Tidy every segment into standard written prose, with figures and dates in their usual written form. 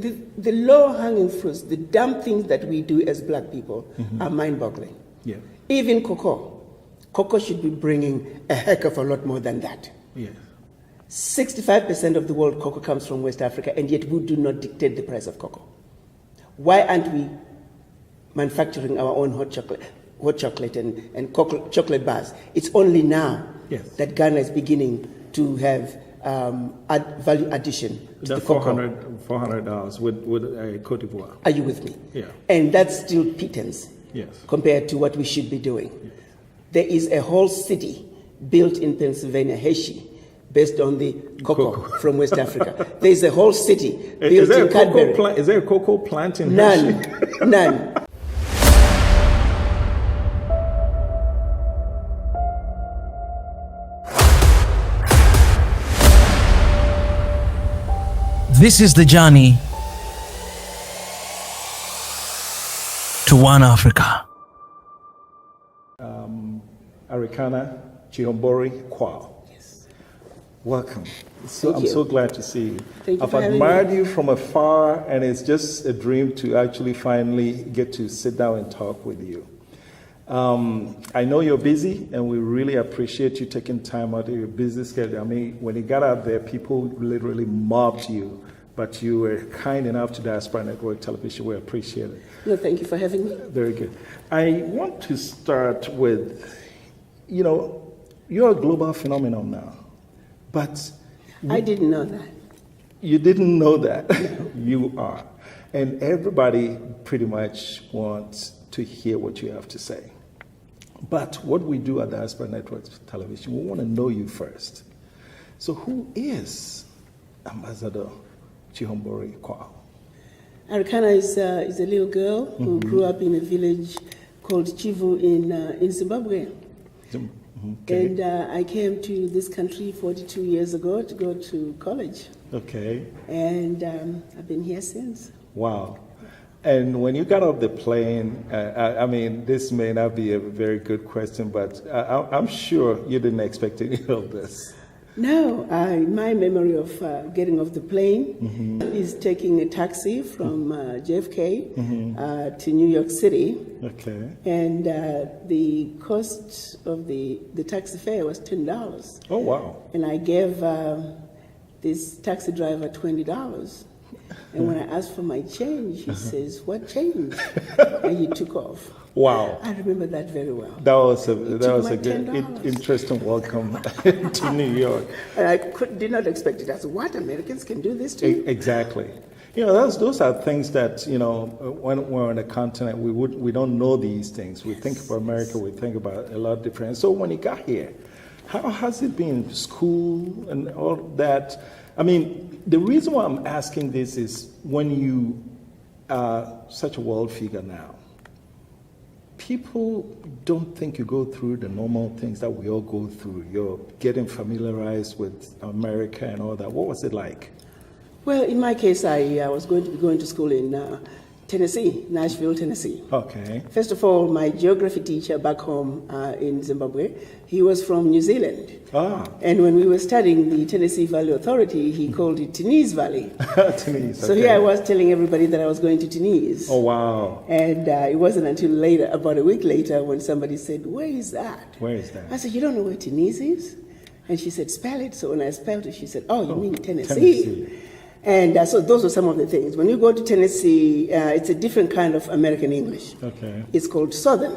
the low-hanging fruits, the dumb things that we do as black people are mind-boggling. Yeah. Even cocoa. Cocoa should be bringing a heck of a lot more than that. Yeah. 65% of the world cocoa comes from West Africa, and yet we do not dictate the price of cocoa. Why aren't we manufacturing our own hot chocolate and chocolate bars? It's only now that Ghana is beginning to have value addition to the cocoa. $400 with Cote d'Ivoire. Are you with me? Yeah. And that's still pittance compared to what we should be doing. Yeah. There is a whole city built in Pennsylvania, Hershey, based on the cocoa from West Africa. There is a whole city built in Cadbury. Is there a cocoa plant in None. Hershey? None. This is the journey to One Africa. Arikana Chihombori-Quao. Yes. Welcome. I'm so glad to see you. Thank you I've admired you from afar, and it's just a dream to actually finally get to sit down and talk with you. I know you're busy, and we really appreciate you taking time out of your busy schedule. I mean, when you got out there, people literally mobbed you, but you were kind enough to Diaspora Network Television. We appreciate it. No, thank you for having me. Very good. I want to start with, you're a global phenomenon now, but I didn't know that. You didn't know that? No. You are. And everybody pretty much wants to hear what you have to say. But what we do at Diaspora Network Television, we want to know you first. So who is Ambassador Chihombori-Quao? Arikana is a little girl who grew up in a village called Chivu in Zimbabwe. Okay. And I came to this country 42 years ago to go to college. Okay. And I've been here since. Wow. And when you got off the plane, I mean, this may not be a very good question, but I'm sure you didn't expect any of this. No, my memory of getting off the plane is taking a taxi from JFK to New York City. Okay. And the cost of the taxi fare was $10. Oh, wow. And I gave this taxi driver $20. And when I asked for my change, he says, "What change?" And he took off. Wow. I remember that very well. That was a good, interesting welcome to New York. And I did not expect it. I said, "What? Americans can do this too?" Exactly. Those are things that, when we're on a continent, we don't know these things. We think of America, we think about a lot different. So when you got here, how has it been, school and all that? I mean, the reason why I'm asking this is when you are such a world figure now, people don't think you go through the normal things that we all go through. You're getting familiarized with America and all that. What was it like? Well, in my case, I was going to be going to school in Tennessee, Nashville, Tennessee. Okay. First of all, my geography teacher back home in Zimbabwe, he was from New Zealand. Ah. And when we were studying the Tennessee Valley Authority, he called it Tenise Valley. Tenise, so here I was telling everybody that I was going to Tenise. Oh, wow. And it wasn't until later, about a week later, when somebody said, "Where is that?" Where is that? I said, "You don't know where Tenise is?" And she said, "Spell it." So when I spelled it, she said, "Oh, you mean Tennessee." And so those were some of the things. When you go to Tennessee, it's a different kind of American English. Okay. It's called Southern.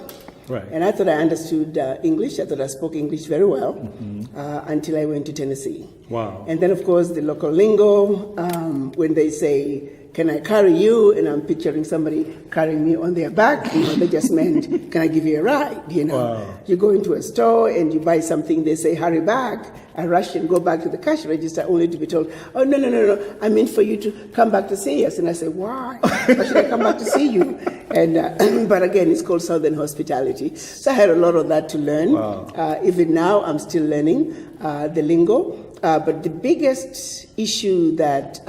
Right. And I thought I understood English. I thought I spoke English very well until I went to Tennessee. Wow. And then, of course, the local lingo, when they say, "Can I carry you?" And I'm picturing somebody carrying me on their back. They just meant, "Can I give you a ride?" Wow. You go into a store and you buy something, they say, "Hurry back." I rush and go back to the cash register only to be told, "Oh, no. I meant for you to come back to see us." And I say, "Why? Why should I come back to see you?" And but again, it's called Southern hospitality. So I had a lot of that to learn. Wow. Even now, I'm still learning the lingo. But the biggest issue that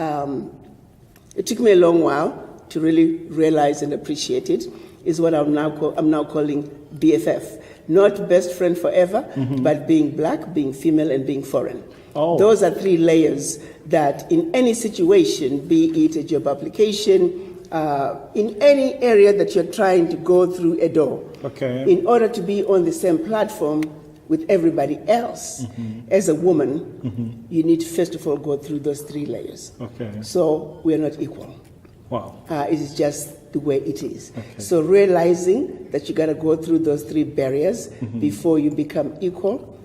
it took me a long while to really realize and appreciate it is what I'm now calling BFF. Not best friend forever, but being black, being female, and being foreign. Oh. Those are 3 layers that in any situation, be it a job application, in any area that you're trying to go through a door, Okay. in order to be on the same platform with everybody else, as a woman, you need to first of all go through those 3 layers. Okay. So we are not equal. Wow. It is just the way it is. Okay. So realizing that you got to go through those 3 barriers before you become equal,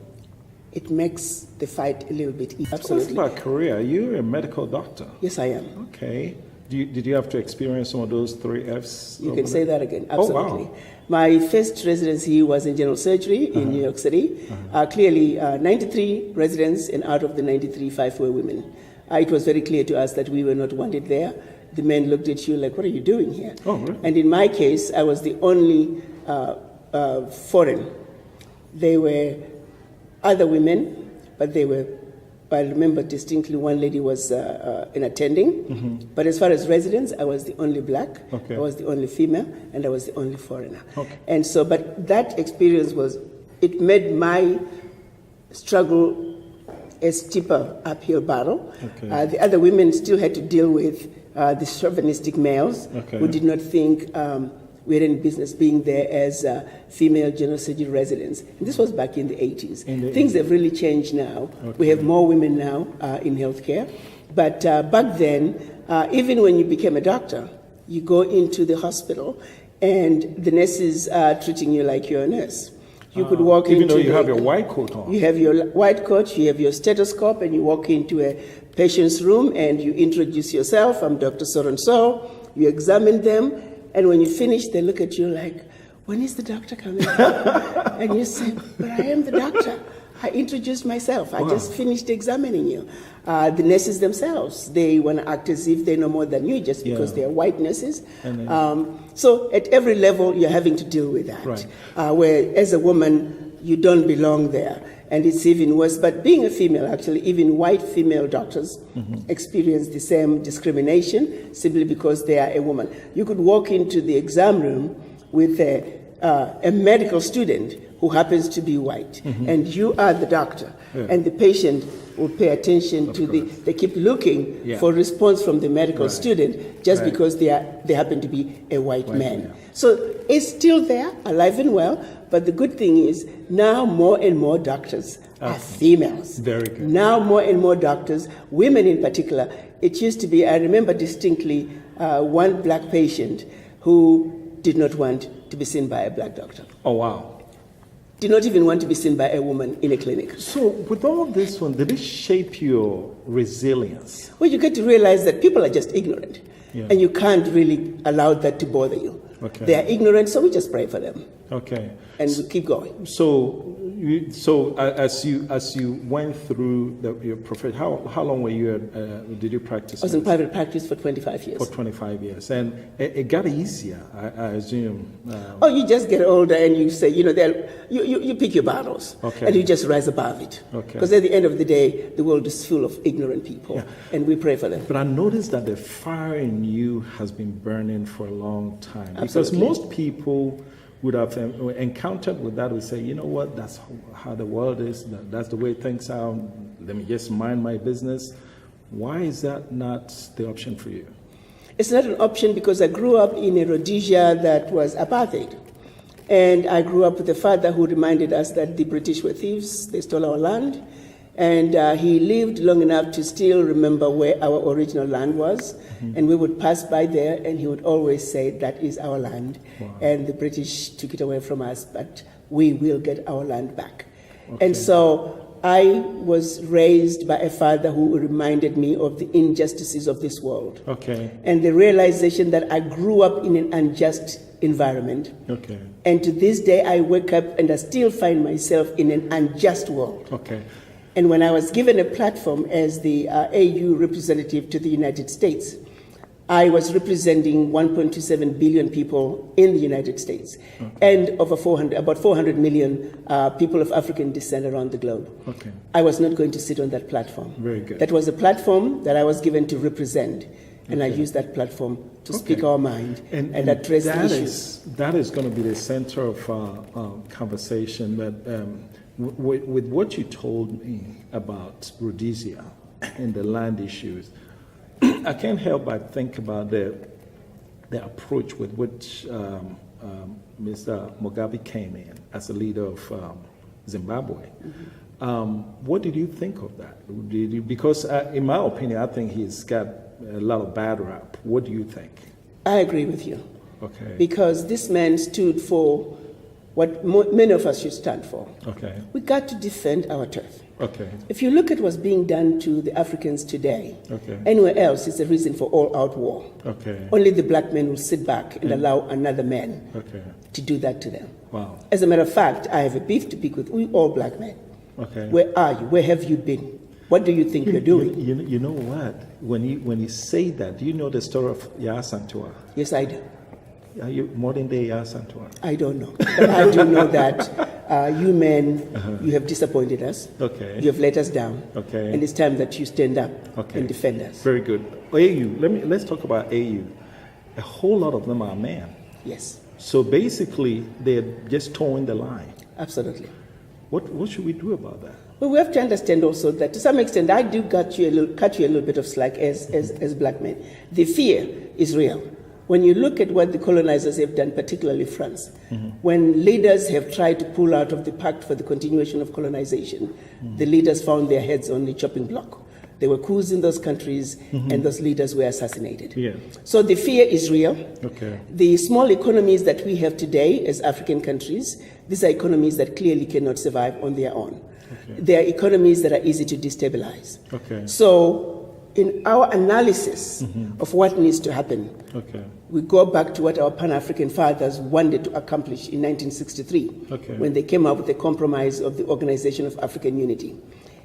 it makes the fight a little bit easier. Tell us about career. You're a medical doctor. Yes, I am. Okay. Did you have to experience some of those 3 Fs? You can say that again. Oh, Absolutely. wow. My first residency was in general surgery in New York City. Clearly, 93 residents, and out of the 93, 5 were women. It was very clear to us that we were not wanted there. The men looked at you like, what are you doing here? Oh, really? And in my case, I was the only foreign. They were other women, but they were, I remember distinctly one lady was an attending, but as far as residents, I was the only black, Okay. I was the only female, and I was the only foreigner. Okay. And so, but that experience it made my struggle a steeper uphill battle. Okay. The other women still had to deal with the chauvinistic males Okay. who did not think we're in business being there as female general surgery residents. And this was back in the 80s. Things have really changed now. Okay. We have more women now in healthcare. But back then, even when you became a doctor, you go into the hospital and the nurses are treating you like you're a nurse. You could walk Even into though you have your white coat on. You have your white coat, you have your stethoscope, and you walk into a patient's room and you introduce yourself. I'm Dr. So-and-so. You examine them, and when you finish, they look at you like, when is the doctor coming? And you say, but I am the doctor. I introduced myself. I just finished examining you. The nurses themselves, they want to act as if they know more than you just because they are white nurses. So at every level, you're having to deal with that. Right. Where as a woman, you don't belong there. And it's even worse. But being a female, actually, even white female doctors experience the same discrimination simply because they are a woman. You could walk into the exam room with a medical student who happens to be white, and you are the doctor, and the patient will pay attention to they keep looking for response from the medical student just because they happen to be a white man. So it's still there, alive and well, but the good thing is now more and more doctors are females. Very good. Now more and more doctors, women in particular. It used to be, I remember distinctly, one black patient who did not want to be seen by a black doctor. Oh, wow. Did not even want to be seen by a woman in a clinic. So with all this one, did it shape your resilience? Well, you get to realize that people are just ignorant. Yeah. And you can't really allow that to bother you. Okay. They are ignorant, so we just pray for them. Okay. And we keep going. So, as you went through your profession, how long were you did you practice? I was in private practice for 25 years. For 25 years, and it got easier, I assume. Oh, you just get older and you say, you pick your battles. Okay. And you just rise above it. Okay. Because at the end of the day, the world is full of ignorant people. And we pray for them. But I noticed that the fire in you has been burning for a long time. Because Absolutely. most people would have encountered with that would say, you know what, that's how the world is, that's the way things are, let me just mind my business. Why is that not the option for you? It's not an option because I grew up in a Rhodesia that was apartheid. And I grew up with a father who reminded us that the British were thieves, they stole our land. And he lived long enough to still remember where our original land was. And we would pass by there, and he would always say, that is our land. Wow. And the British took it away from us, but we will get our land back. Okay. And so I was raised by a father who reminded me of the injustices of this world. Okay. And the realization that I grew up in an unjust environment. Okay. And to this day, I wake up and I still find myself in an unjust world. Okay. And when I was given a platform as the AU representative to the United States, I was representing 1.27 billion people in the United States, and over about 400 million people of African descent around the globe. Okay. I was not going to sit on that platform. Very good. That was a platform that I was given to represent, and I used that platform to speak our mind and address the issues. That is going to be the center of our conversation. But with what you told me about Rhodesia and the land issues, I can't help but think about the approach with which Mr. Mugabe came in as a leader of Zimbabwe. What did you think of that? Because in my opinion, I think he's got a lot of bad rap. What do you think? I agree with you. Okay. Because this man stood for what many of us should stand for. Okay. We got to defend our turf. Okay. If you look at what's being done to the Africans today, Okay. anywhere else is a reason for all-out war. Okay. Only the black men will sit back and allow another man Okay. to do that to them. Wow. As a matter of fact, I have a beef to pick with all black men. Okay. Where are you? Where have you been? What do you think you're doing? You know what? When you say that, do you know the story of Yasantua? Yes, I do. Are you modern day Yasantua? I don't know. But I do know that you men, you have disappointed us. Okay. You have let us down. Okay. And it's time that you stand up Okay. and defend us. Very good. AU. Let's talk about AU. A whole lot of them are men. Yes, So basically, they're just towing the line. absolutely. What should we do about that? But we have to understand also that to some extent, I do cut you a little bit of slack as black men. The fear is real. When you look at what the colonizers have done, particularly France, when leaders have tried to pull out of the pact for the continuation of colonization, the leaders found their heads on the chopping block. There were coups in those countries, and those leaders were assassinated. Yeah. So the fear is real. Okay. The small economies that we have today as African countries, these are economies that clearly cannot survive on their own. Okay. They are economies that are easy to destabilize. Okay. So in our analysis of what needs to happen, Okay. we go back to what our Pan-African fathers wanted to accomplish in 1963, Okay. when they came up with the compromise of the Organization of African Unity.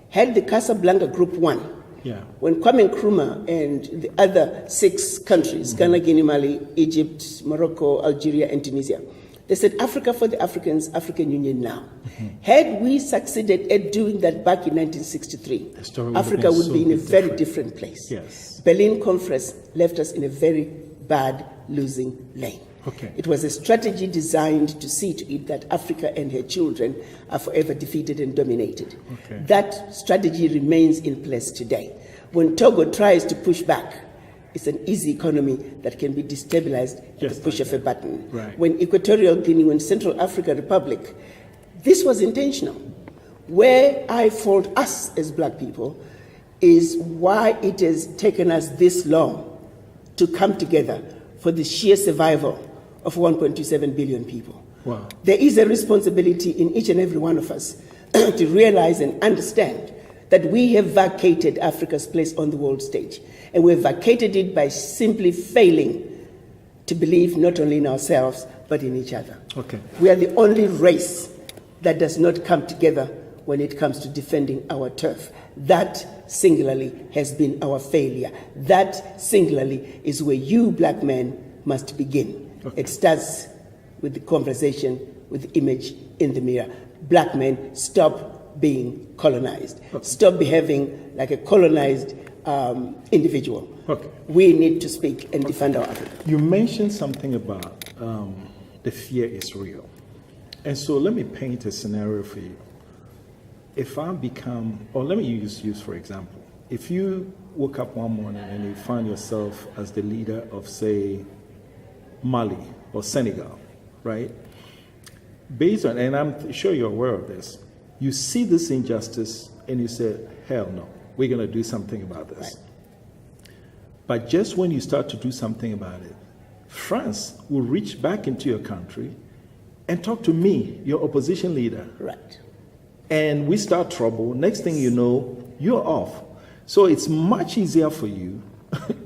Had the Casablanca Group won, Yeah. when Kwame Nkrumah and the other 6 countries, Ghana, Guinea, Mali, Egypt, Morocco, Algeria, and Tunisia, they said, Africa for the Africans, African Union now. Had we succeeded at doing that back in 1963, The story would have Africa been would so be in a very different. different place. Yes. Berlin Conference left us in a very bad losing lane. Okay. It was a strategy designed to see to it that Africa and her children are forever defeated and dominated. Okay. That strategy remains in place today. When Togo tries to push back, it's an easy economy that can be destabilized at Just the push like of a that. button. Right. When Equatorial Guinea, when Central African Republic, this was intentional. Where I fault us as black people is why it has taken us this long to come together for the sheer survival of 1.27 billion people. Wow. There is a responsibility in each and every one of us to realize and understand that we have vacated Africa's place on the world stage. And we've vacated it by simply failing to believe not only in ourselves, but in each other. Okay. We are the only race that does not come together when it comes to defending our turf. That singularly has been our failure. That singularly is where you black men must begin. Okay. It starts with the conversation, with the image in the mirror. Black men, stop being colonized. Okay. Stop behaving like a colonized individual. Okay. We need to speak and defend our Africa. You mentioned something about the fear is real. And so let me paint a scenario for you. If I become, or let me use for example, if you woke up one morning and you find yourself as the leader of, say, Mali or Senegal, right? Based on, and I'm sure you're aware of this, you see this injustice and you say, hell no, we're going to do something about this. Right. But just when you start to do something about it, France will reach back into your country and talk to me, your opposition leader. Right. And we start trouble. Next thing you know, you're off. So it's much easier for you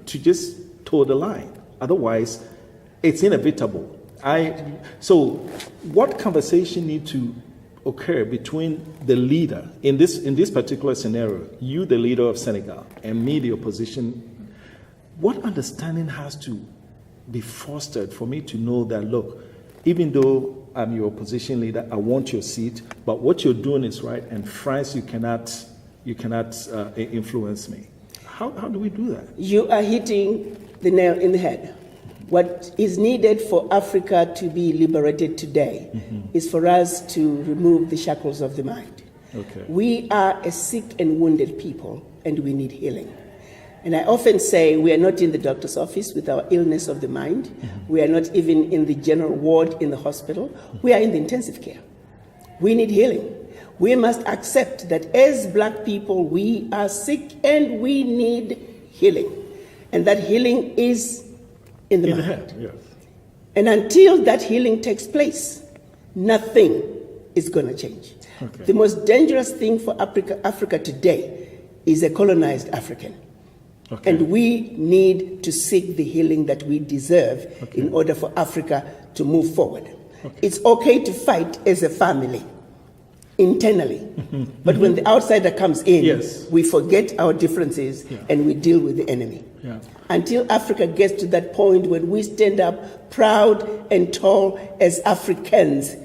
to just toe the line. Otherwise, it's inevitable. So what conversation needs to occur between the leader, in this particular scenario, you the leader of Senegal, and me the opposition, what understanding has to be fostered for me to know that, look, even though I'm your opposition leader, I want your seat, but what you're doing is right, and France, you cannot influence me. How do we do that? You are hitting the nail in the head. What is needed for Africa to be liberated today is for us to remove the shackles of the mind. Okay. We are a sick and wounded people, and we need healing. And I often say we are not in the doctor's office with our illness of the mind. We are not even in the general ward in the hospital. We are in the intensive care. We need healing. We must accept that as black people, we are sick and we need healing. And that healing is in the mind. head, yes. And until that healing takes place, nothing is going to change. Okay. The most dangerous thing for Africa today is a colonized African. Okay. And we need to seek the healing that we deserve in order for Africa to move forward. It's okay to fight as a family, internally. But when the outsider comes in, Yes. we forget our differences and we deal with the enemy. Yeah. Until Africa gets to that point when we stand up proud and tall as Africans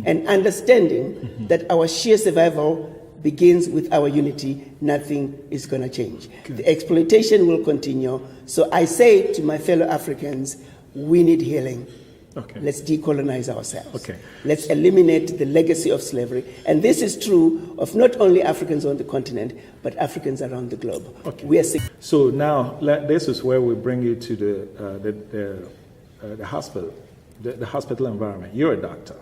and understanding that our sheer survival begins with our unity, nothing is going to change. The exploitation will continue. So I say to my fellow Africans, we need healing. Okay. Let's decolonize ourselves. Okay. Let's eliminate the legacy of slavery. And this is true of not only Africans on the continent, but Africans around the globe. Okay. We are sick. So now this is where we bring you to the hospital, the hospital environment. You're a doctor.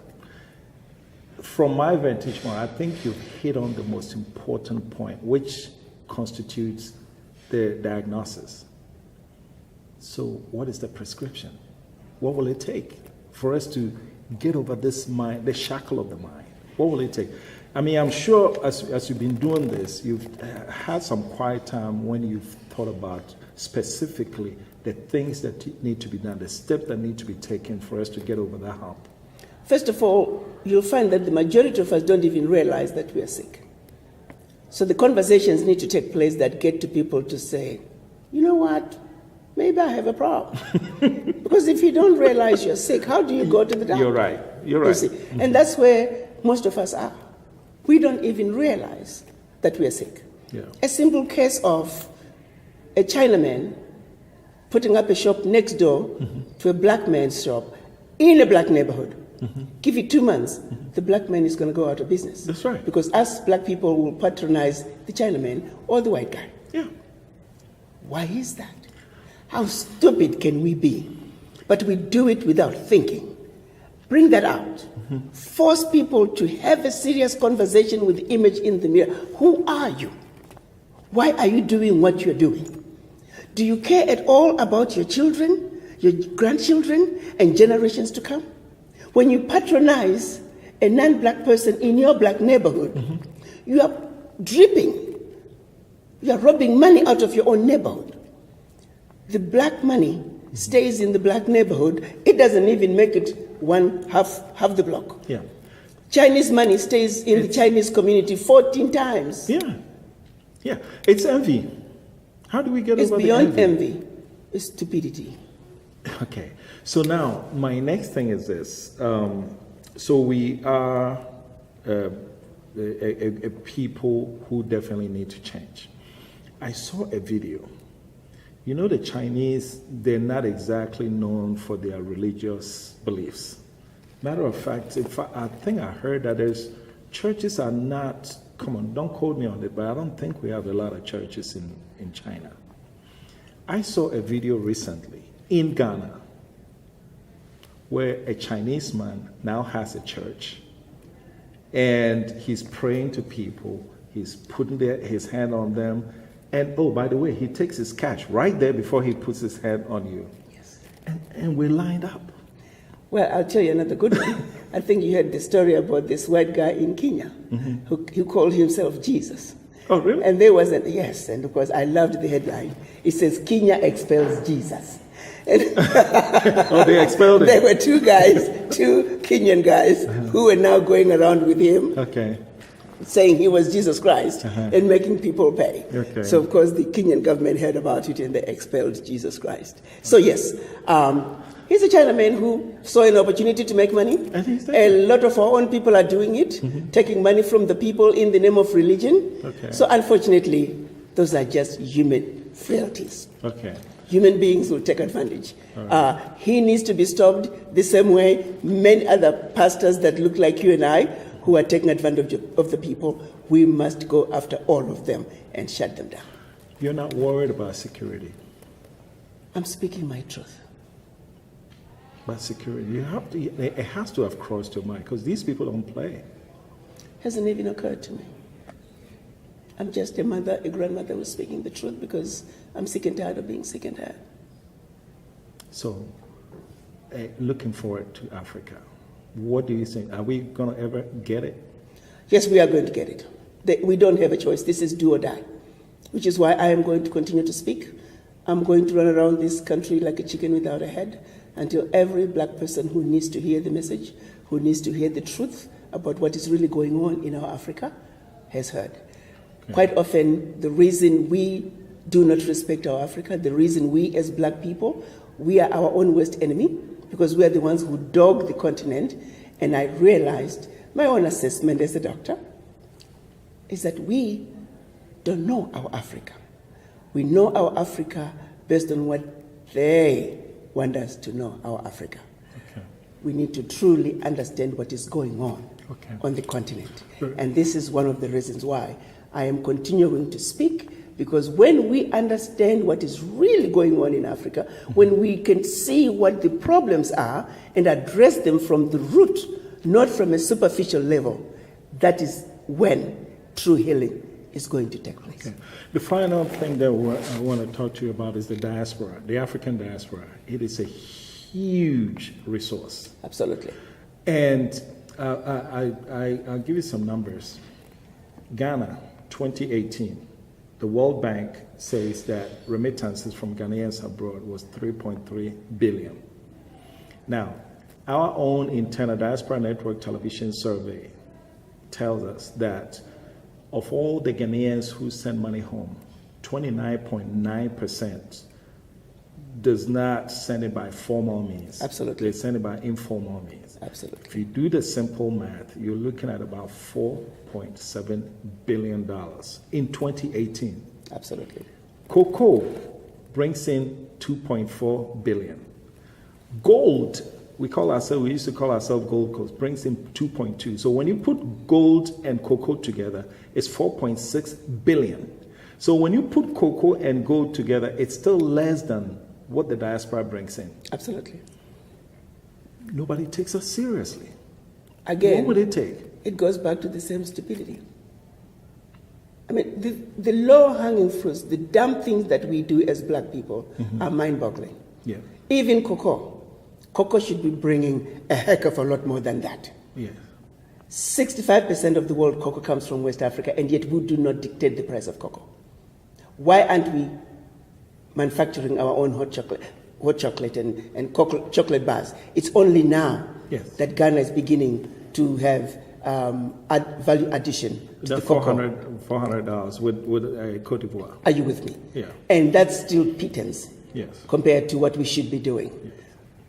From my vantage point, I think you've hit on the most important point, which constitutes the diagnosis. So what is the prescription? What will it take for us to get over this mind, the shackle of the mind? What will it take? I mean, I'm sure as you've been doing this, you've had some quiet time when you've thought about specifically the things that need to be done, the steps that need to be taken for us to get over that hump. First of all, you'll find that the majority of us don't even realize that we are sick. So the conversations need to take place that get to people to say, you know what, maybe I have a problem. Because if you don't realize you're sick, how do you go to the doctor? You're right. You're right. You see? And that's where most of us are. We don't even realize that we are sick. Yeah. A simple case of a Chinaman putting up a shop next door to a black man's shop in a black neighborhood. Give it 2 months, the black man is going to go out of business. That's right. Because us black people will patronize the Chinaman or the white guy. Yeah. Why is that? How stupid can we be? But we do it without thinking. Bring that out. Force people to have a serious conversation with the image in the mirror. Who are you? Why are you doing what you're doing? Do you care at all about your children, your grandchildren, and generations to come? When you patronize a non-black person in your black neighborhood, you are dripping. You are robbing money out of your own neighborhood. The black money stays in the black neighborhood. It doesn't even make it half the block. Yeah. Chinese money stays in the Chinese community 14 times. Yeah. Yeah. It's envy. How do we get It's over beyond the envy. It's stupidity. Okay. So now, my next thing is this. So we are a people who definitely need to change. I saw a video. You know, the Chinese, they're not exactly known for their religious beliefs. Matter of fact, I think I heard that churches are not, come on, don't quote me on it, but I don't think we have a lot of churches in China. I saw a video recently in Ghana where a Chinese man now has a church and he's praying to people, he's putting his hand on them, and oh, by the way, he takes his cash right there before he puts his hand on you. Yes. And we're lined up. Well, I'll tell you another good one. I think you heard the story about this white guy in Kenya who called himself Jesus. Oh, really? And there was yes, and of course I loved the headline. It says, Kenya expels Jesus. And oh, they expelled him. There were two Kenyan guys, who were now going around with him, Okay. saying he was Jesus Christ and making people pay. Okay. So, of course, the Kenyan government heard about it and they expelled Jesus Christ. So, yes, he's a Chinaman who saw an opportunity to make money. A lot of our own people are doing it, taking money from the people in the name of religion. Okay. So, unfortunately, those are just human frailties. Okay. human beings will take advantage. He needs to be stopped the same way many other pastors that look like you and I who are taking advantage of the people. We must go after all of them and shut them down. You're not worried about security? I'm speaking my truth. About security, you have to. It has to have crossed your mind because these people don't play. Hasn't even occurred to me. I'm just a mother, a grandmother who's speaking the truth because I'm sick and tired of being sick and tired. So, looking forward to Africa, what do you think? Are we going to ever get it? Yes, we are going to get it. We don't have a choice. This is do or die, which is why I am going to continue to speak. I'm going to run around this country like a chicken without a head until every black person who needs to hear the message, who needs to hear the truth about what is really going on in our Africa, has heard. Okay. Quite often, the reason we do not respect our Africa, the reason we as black people, we are our own worst enemy, because we are the ones who dog the continent. And I realized, my own assessment as a doctor, is that we don't know our Africa. We know our Africa based on what they want us to know our Africa. Okay. We need to truly understand what is going on on the continent. Sure. And this is one of the reasons why I am continuing to speak, because when we understand what is really going on in Africa, when we can see what the problems are and address them from the root, not from a superficial level, that is when true healing is going to take place. Okay. The final thing that I want to talk to you about is the diaspora, the African diaspora. It is a huge resource. Absolutely. And I'll give you some numbers. Ghana, 2018, the World Bank says that remittances from Ghanaians abroad was 3.3 billion. Now, our own internal diaspora network television survey tells us that of all the Ghanaians who send money home, 29.9% does not send it by formal means. Absolutely. They send it by informal means. Absolutely. If you do the simple math, you're looking at about $4.7 billion in 2018. Absolutely. Cocoa brings in 2.4 billion. Gold, we used to call ourselves Gold Coast, brings in 2.2. So when you put gold and cocoa together, it's 4.6 billion. So when you put cocoa and gold together, it's still less than what the diaspora brings in. Absolutely. Nobody takes us seriously. Again, what would it take? It goes back to the same stupidity. I mean, the low-hanging fruits, the dumb things that we do as black people are mind-boggling. Yeah. Even cocoa. Cocoa should be bringing a heck of a lot more than that. Yeah. 65% of the world cocoa comes from West Africa, and yet we do not dictate the price of cocoa. Why aren't we manufacturing our own hot chocolate and chocolate bars? It's only now that Ghana is beginning to have value addition to the cocoa. $400 with Cote d'Ivoire. Are you with me? Yeah. And that's still pittance compared to what we should be doing. Yeah.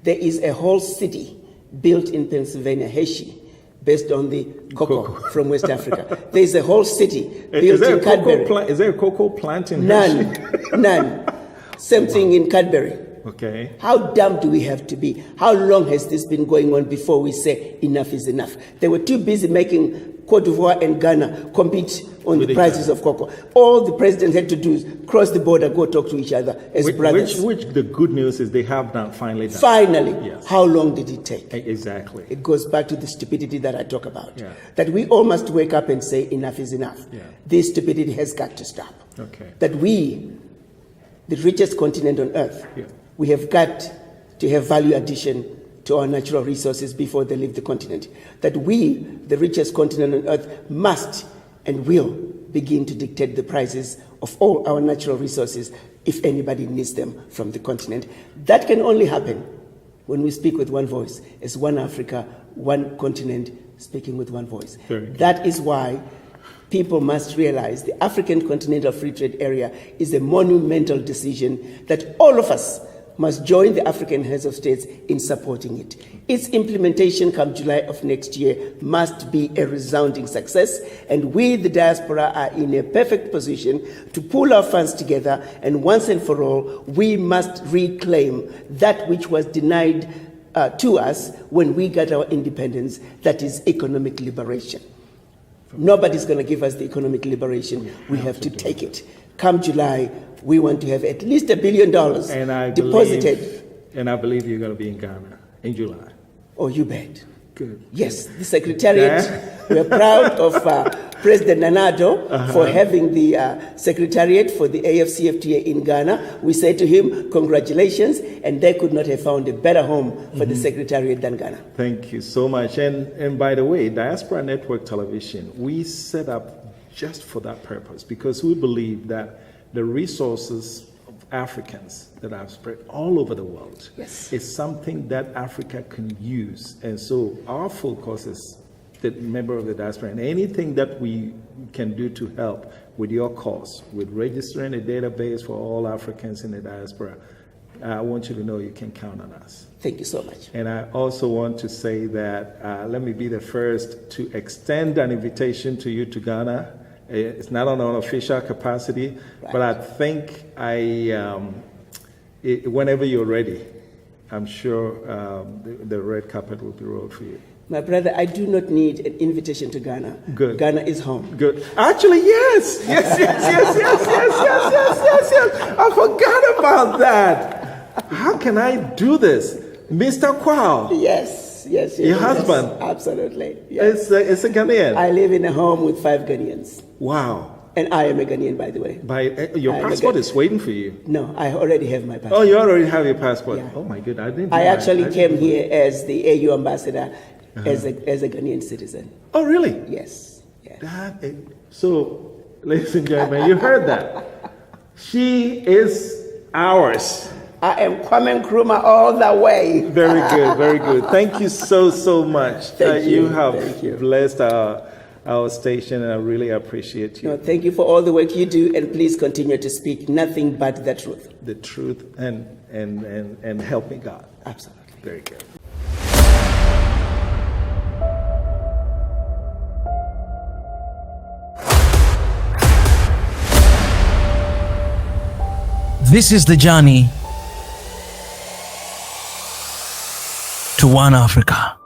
There is a whole city built in Pennsylvania, Hershey, based on the cocoa from West Africa. There is a whole city built in Cadbury. Is there a cocoa plant in None. Hershey? None. Same thing in Cadbury. Okay. How dumb do we have to be? How long has this been going on before we say enough is enough? They were too busy making Cote d'Ivoire and Ghana compete on the prices of cocoa. All the president had to do is cross the border, go talk to each other as brothers. Which the good news is they have now finally done. Finally. Yes. How long did it take? Exactly. It goes back to the stupidity that I talk about. Yeah. That we all must wake up and say enough is enough. Yeah. This stupidity has got to stop. Okay. That we, the richest continent on earth, we have got to have value addition to our natural resources before they leave the continent. That we, the richest continent on earth, must and will begin to dictate the prices of all our natural resources if anybody needs them from the continent. That can only happen when we speak with one voice, as one Africa, one continent, speaking with one voice. That is why people must realize the African Continental Free Trade Area is a monumental decision that all of us must join the African heads of states in supporting it. Its implementation come July of next year must be a resounding success, and we, the diaspora, are in a perfect position to pool our funds together, and once and for all, we must reclaim that which was denied to us when we got our independence, that is economic liberation. Nobody's going to give us the economic liberation. We have to take it. Come July, we want to have at least $1 billion deposited. And I believe you're going to be in Ghana in July. Oh, you bet. Good. Yes, the Secretariat, we're proud of President Nanado for having the Secretariat for the AFCFTA in Ghana. We say to him, congratulations, and they could not have found a better home for the Secretariat than Ghana. Thank you so much. And by the way, Diaspora Network Television, we set up just for that purpose, because we believe that the resources of Africans that are spread all over the world is something that Africa can use. And so our focus is the member of the diaspora, and anything that we can do to help with your cause, with registering a database for all Africans in the diaspora, I want you to know you can count on us. Thank you so much. And I also want to say that let me be the first to extend an invitation to you to Ghana. It's not on an official capacity, but I think whenever you're ready, I'm sure the red carpet will be rolled for you. My brother, I do not need an invitation to Ghana. Good. Ghana is home. Good. Actually, yes. Yes. I forgot about that. How can I do this? Mr. Quao. Yes. Your husband? Absolutely. Yes. It's a Ghanaian. I live in a home with 5 Ghanaians. Wow. And I am a Ghanaian, by the way. Your passport is waiting for you. No, I already have my passport. Oh, you already have your passport. Yeah. Oh my goodness, I didn't. I actually came here as the AU ambassador, as a Ghanaian citizen. Oh, really? Yes. So, ladies and gentlemen, you heard that. She is ours. I am Kwame Nkrumah all the way. Very good, very good. Thank you so much. Thank you. You have Thank you. blessed our station, and I really appreciate you. No, thank you for all the work you do, and please continue to speak nothing but the truth. The truth and help me God. Absolutely. Very good. This is the journey to One Africa.